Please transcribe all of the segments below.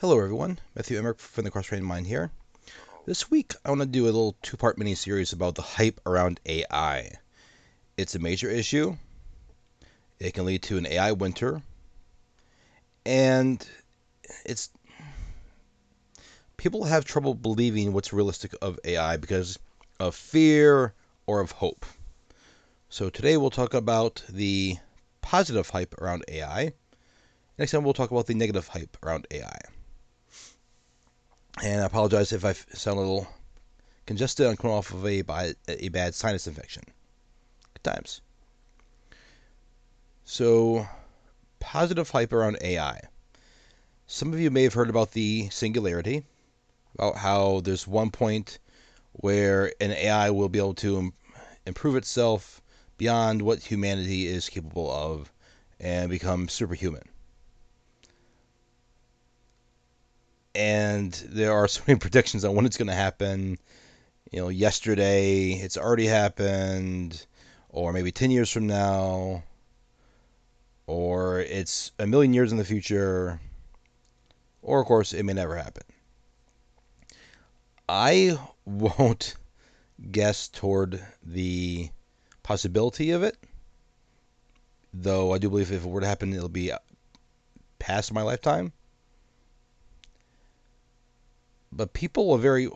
Hello everyone, Matthew Emmerich from the Cross-Trained Mind here. This week I want to do a little two-part mini-series about the hype around AI. It's a major issue, it can lead to an AI winter, and it's people have trouble believing what's realistic of AI because of fear or of hope. So today we'll talk about the positive hype around AI. Next time we'll talk about the negative hype around AI. And I apologize if I sound a little congested. I'm coming off of a bad sinus infection. Good times. So, positive hype around AI. Some of you may have heard about the singularity, about how there's one point where an AI will be able to improve itself beyond what humanity is capable of and become superhuman. And there are so many predictions on when it's going to happen. Yesterday, it's already happened, or maybe 10 years from now, or it's a million years in the future, or of course, it may never happen. I won't guess toward the possibility of it, though I do believe if it were to happen, it'll be past my lifetime. But people are very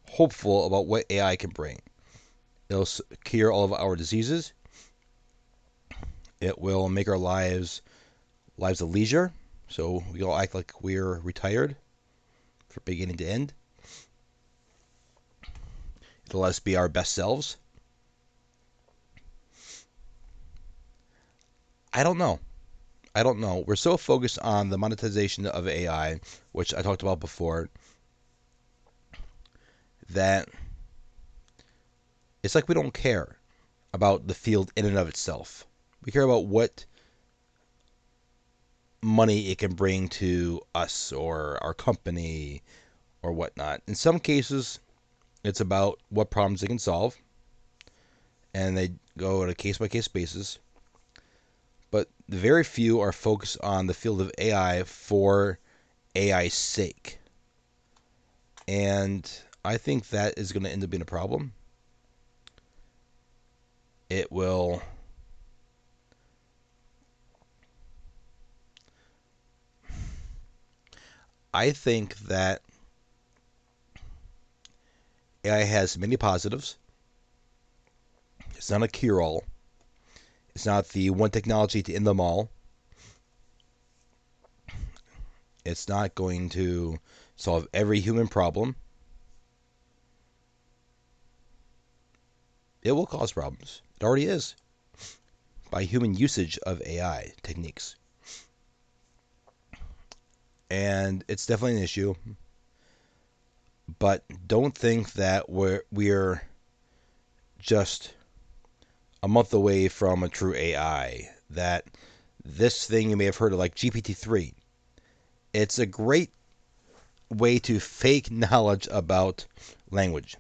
hopeful about what AI can bring. It'll cure all of our diseases. It will make our lives of leisure, so we all act like we're retired from beginning to end. It'll let us be our best selves. I don't know. We're so focused on the monetization of AI, which I talked about before, that it's like we don't care about the field in and of itself. We care about what money it can bring to us or our company or whatnot. In some cases, it's about what problems they can solve, and they go on a case-by-case basis. But very few are focused on the field of AI for AI's sake. And I think that is going to end up being a problem. It will I think that AI has many positives. It's not a cure-all. It's not the one technology to end them all. It's not going to solve every human problem. It will cause problems. It already is by human usage of AI techniques. And it's definitely an issue. But don't think that we're just a month away from a true AI. That this thing you may have heard of, like GPT-3, it's a great way to fake knowledge about language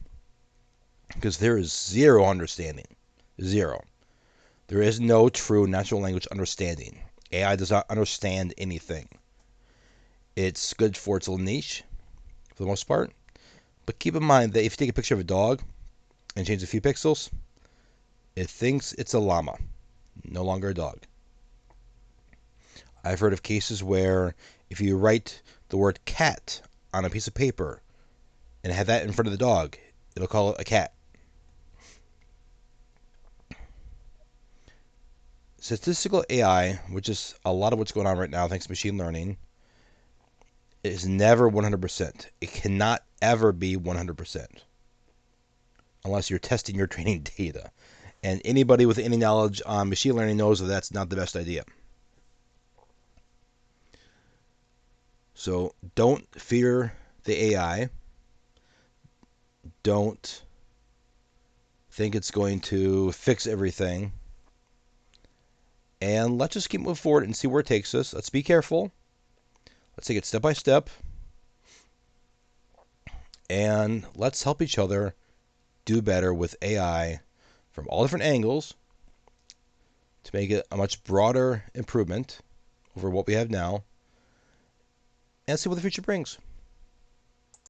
because there is zero understanding. Zero. There is no true natural language understanding. AI does not understand anything. It's good for its little niche, for the most part. But keep in mind that if you take a picture of a dog and change a few pixels, it thinks it's a llama, no longer a dog. I've heard of cases where if you write the word cat on a piece of paper and have that in front of the dog, it'll call it a cat. Statistical AI, which is a lot of what's going on right now thanks to machine learning, is never 100%. It cannot ever be 100% unless you're testing your training data. And anybody with any knowledge on machine learning knows that that's not the best idea. So don't fear the AI. Don't think it's going to fix everything. And let's just keep moving forward and see where it takes us. Let's be careful. Let's take it step by step. And let's help each other do better with AI from all different angles to make it a much broader improvement over what we have now and see what the future brings.